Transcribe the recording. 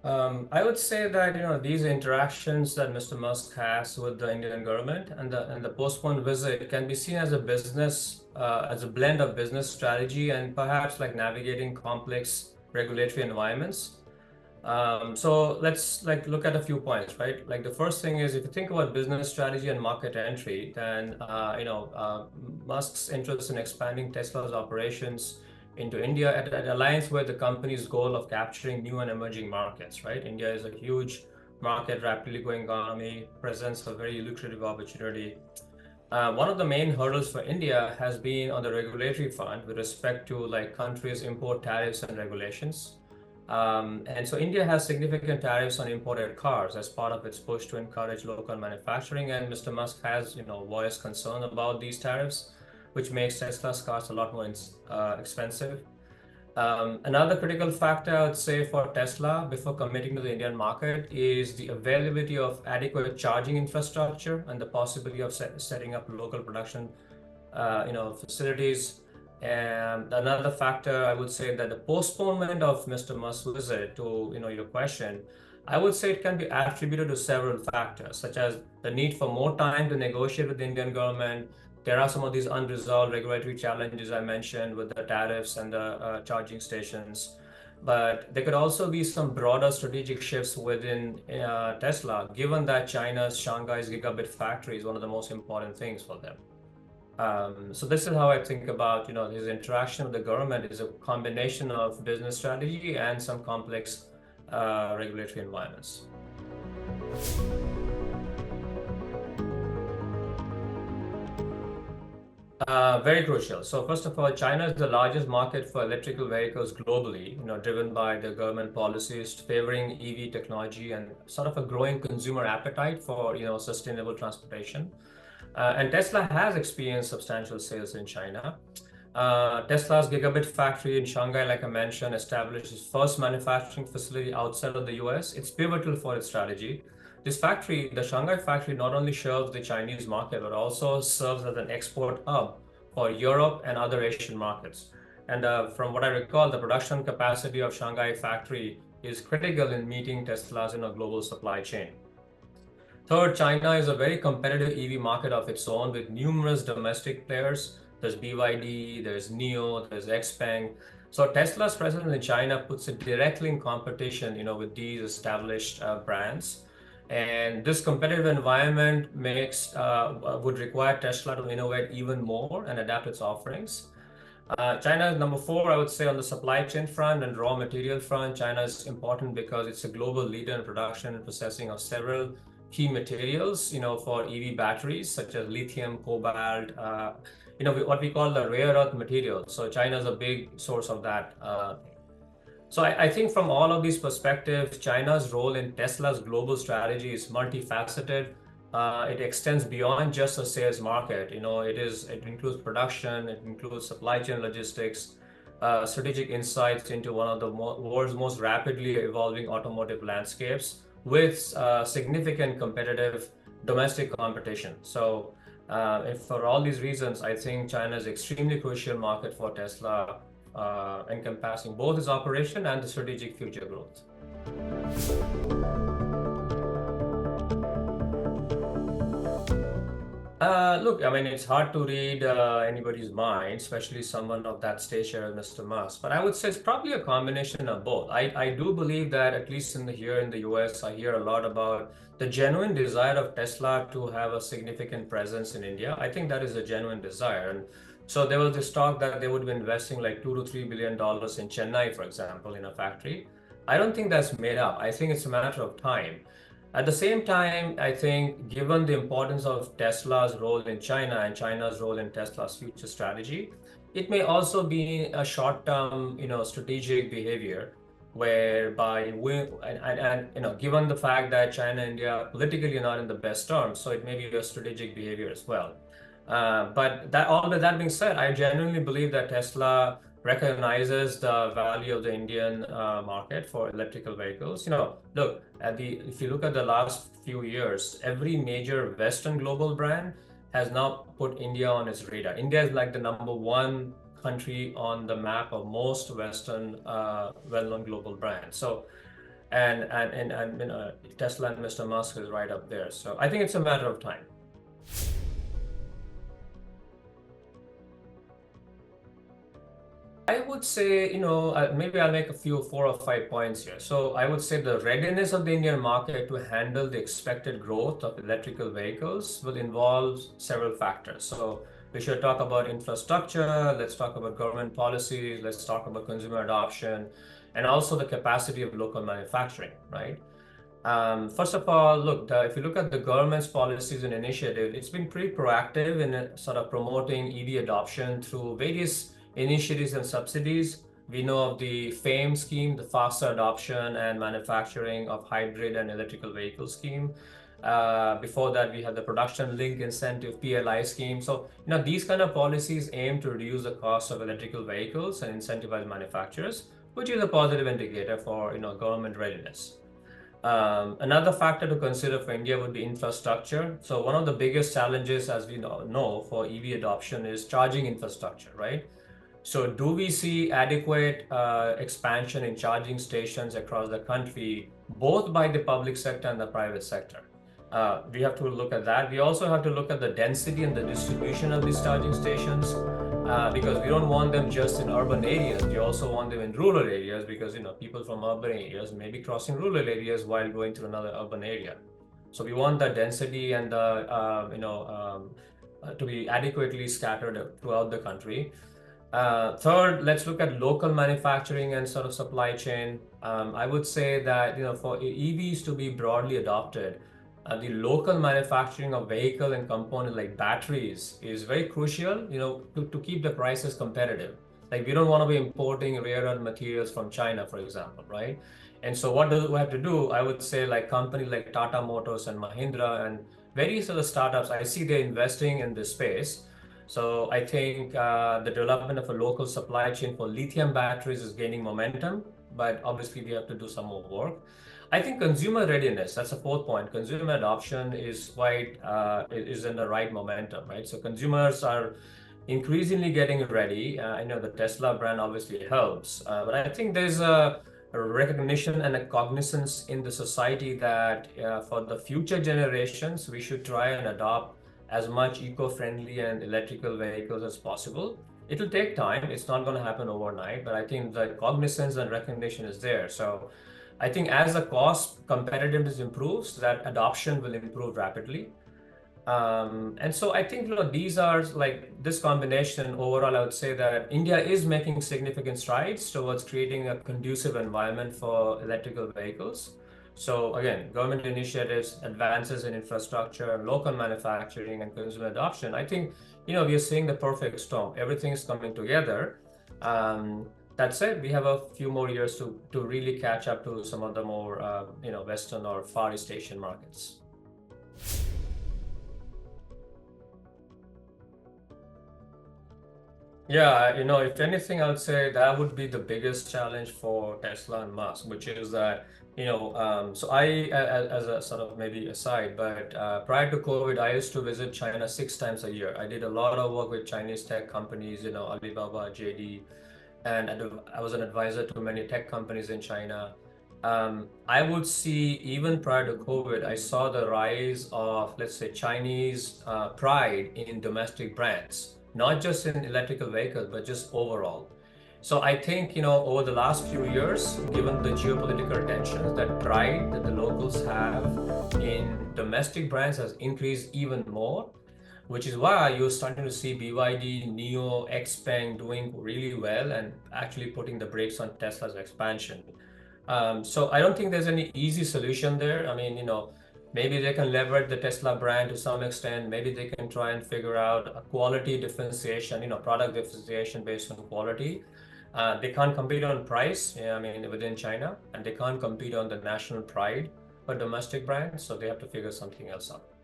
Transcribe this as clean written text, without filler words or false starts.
I would say that these interactions that Mr. Musk has with the Indian government and the postponed visit can be seen as a as a blend of business strategy and perhaps like navigating complex regulatory environments. So let's like look at a few points, right? Like the first thing is if you think about business strategy and market entry, then Musk's interest in expanding Tesla's operations into India it aligns with the company's goal of capturing new and emerging markets, right? India is a huge market, rapidly growing economy, presents a very lucrative opportunity. One of the main hurdles for India has been on the regulatory front with respect to like countries' import tariffs and regulations. And so India has significant tariffs on imported cars as part of its push to encourage local manufacturing. And Mr. Musk has, voiced concern about these tariffs, which makes Tesla's cars a lot more expensive. Another critical factor, I would say, for Tesla before committing to the Indian market is the availability of adequate charging infrastructure and the possibility of setting up local production, facilities. And another factor, I would say that the postponement of Mr. Musk's visit to, your question, I would say it can be attributed to several factors, such as the need for more time to negotiate with the Indian government. There are some of these unresolved regulatory challenges I mentioned with the tariffs and the charging stations. But there could also be some broader strategic shifts within Tesla, given that China's Shanghai's gigabit factory is one of the most important things for them. So this is how I think about, his interaction with the government is a combination of business strategy and some complex regulatory environments. Very crucial. So first of all, China is the largest market for electrical vehicles globally, driven by the government policies favoring EV technology and sort of a growing consumer appetite for, sustainable transportation. And Tesla has experienced substantial sales in China. Tesla's gigabit factory in Shanghai, like I mentioned, established its first manufacturing facility outside of the US. It's pivotal for its strategy. This factory, the Shanghai factory, not only serves the Chinese market, but also serves as an export hub for Europe and other Asian markets. And from what I recall, the production capacity of Shanghai factory is critical in meeting Tesla's global supply chain. Third, China is a very competitive EV market of its own with numerous domestic players. There's BYD, there's NIO, there's XPeng. So Tesla's presence in China puts it directly in competition, with these established brands. And this competitive environment would require Tesla to innovate even more and adapt its offerings. China is number 4, I would say, on the supply chain front and raw material front. China is important because it's a global leader in production and processing of several key materials, for EV batteries, such as lithium, cobalt, what we call the rare earth materials. So China is a big source of that. So I think from all of these perspectives, China's role in Tesla's global strategy is multifaceted. It extends beyond just a sales market. It includes production, it includes supply chain logistics, strategic insights into one of the world's most rapidly evolving automotive landscapes with significant competitive domestic competition. So for all these reasons, I think China is an extremely crucial market for Tesla, encompassing both its operation and the strategic future growth. Look, I mean, it's hard to read anybody's mind, especially someone of that stature as Mr. Musk. But I would say it's probably a combination of both. I do believe that at least here in the US, I hear a lot about the genuine desire of Tesla to have a significant presence in India. I think that is a genuine desire. And so there was this talk that they would be investing like $2 to $3 billion in Chennai, for example, in a factory. I don't think that's made up. I think it's a matter of time. At the same time, I think given the importance of Tesla's role in China and China's role in Tesla's future strategy, it may also be a short-term, strategic behavior whereby given the fact that China and India politically are not in the best terms, so it may be a strategic behavior as well. But all with that being said, I genuinely believe that Tesla recognizes the value of the Indian market for electrical vehicles. Look, if you look at the last few years, every major Western global brand has now put India on its radar. India is like the #1 country on the map of most Western well-known global brands. So and Tesla and Mr. Musk is right up there. So I think it's a matter of time. I would say, maybe I'll make a few 4 or 5 points here. So I would say the readiness of the Indian market to handle the expected growth of electrical vehicles will involve several factors. So we should talk about infrastructure, let's talk about government policies, let's talk about consumer adoption, and also the capacity of local manufacturing, right? First of all, look, if you look at the government's policies and initiative, it's been pretty proactive in sort of promoting EV adoption through various initiatives and subsidies. We know of the FAME scheme, the faster adoption and manufacturing of hybrid and electrical vehicle scheme. Before that, we had the production link incentive PLI scheme. So, these kind of policies aim to reduce the cost of electrical vehicles and incentivize manufacturers, which is a positive indicator for, government readiness. Another factor to consider for India would be infrastructure. So one of the biggest challenges, as we know, for EV adoption is charging infrastructure, right? So do we see adequate expansion in charging stations across the country, both by the public sector and the private sector? We have to look at that. We also have to look at the density and the distribution of these charging stations, because we don't want them just in urban areas. We also want them in rural areas because people from urban areas may be crossing rural areas while going through another urban area. So we want the density and the to be adequately scattered throughout the country. Third, let's look at local manufacturing and sort of supply chain. I would say that for EVs to be broadly adopted, the local manufacturing of vehicle and component like batteries is very crucial, to keep the prices competitive. Like we don't want to be importing rare earth materials from China, for example, right? And so what do we have to do? I would say like companies like Tata Motors and Mahindra and various other startups, I see they're investing in this space. So I think the development of a local supply chain for lithium batteries is gaining momentum, but obviously we have to do some more work. I think consumer readiness, that's a fourth point. Consumer adoption is is in the right momentum, right? So consumers are increasingly getting ready. I know the Tesla brand obviously helps, but I think there's a recognition and a cognizance in the society that for the future generations, we should try and adopt as much eco-friendly and electrical vehicles as possible. It'll take time. It's not going to happen overnight, but I think the cognizance and recognition is there. So I think as the cost competitiveness improves, that adoption will improve rapidly. And so I think these are like this combination overall. I would say that India is making significant strides towards creating a conducive environment for electrical vehicles. So again, government initiatives, advances in infrastructure, local manufacturing, and consumer adoption. I think we are seeing the perfect storm. Everything is coming together. That said, we have a few more years to really catch up to some of the more Western or Far East Asian markets. Yeah, if anything, I would say that would be the biggest challenge for Tesla and Musk, which is that, so as a sort of maybe aside, but prior to COVID, I used to visit China 6 times a year. I did a lot of work with Chinese tech companies, Alibaba, JD, and I was an advisor to many tech companies in China. I would see even prior to COVID, I saw the rise of, let's say, Chinese pride in domestic brands, not just in electrical vehicles, but just overall. So I think, over the last few years, given the geopolitical tensions, that pride that the locals have in domestic brands has increased even more, which is why you're starting to see BYD, NIO, XPeng doing really well and actually putting the brakes on Tesla's expansion. So I don't think there's any easy solution there. I mean, maybe they can leverage the Tesla brand to some extent. Maybe they can try and figure out a quality differentiation, product differentiation based on quality. They can't compete on price, within China, and they can't compete on the national pride for domestic brands. So they have to figure something else out.